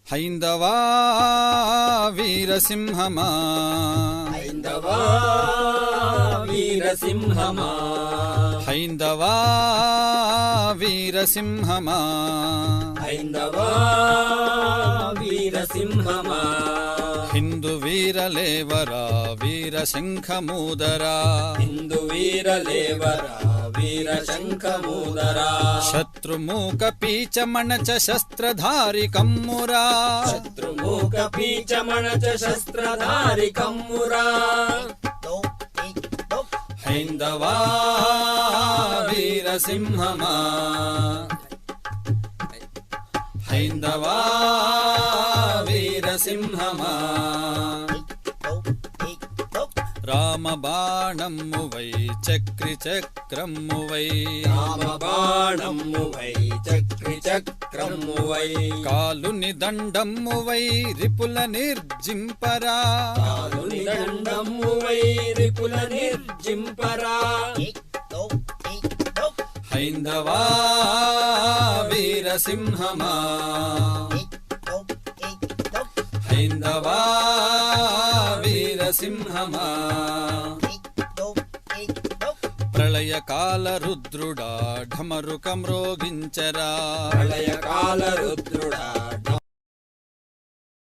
హైందవా వీరసింహమా హైందవా వీరసింహమా హైందవా వీరసింహమా హైందవా వీరసింహమా హిందూ వీరలేవరా వీరశంఖమూదరా హిందూ వీరలేవరా వీరశంఖమూదరా శత్రుమూక పీచమణచ శస్త్రధారి కమ్మురా శత్రుమూక పీచమణచ శస్త్రధారి కమ్మురా హైందవా వీరసింహమా హైందవా వీరసింహమా రామబాణమ్మువై చక్రి చక్రమ్మువై రామబాణమ్మువై చక్రి చక్రమ్మువై కాలుని దండమ్మువై రిపుల నిర్జింపరా కాలుని దండమ్మువై రిపుల నిర్జింపరా హైందవా వీరసింహమా హైందవా వీరసింహమా ప్రళయకాల రుద్రుడా ఢమరుకం రోగించరా ప్రళయకాల రుద్రుడా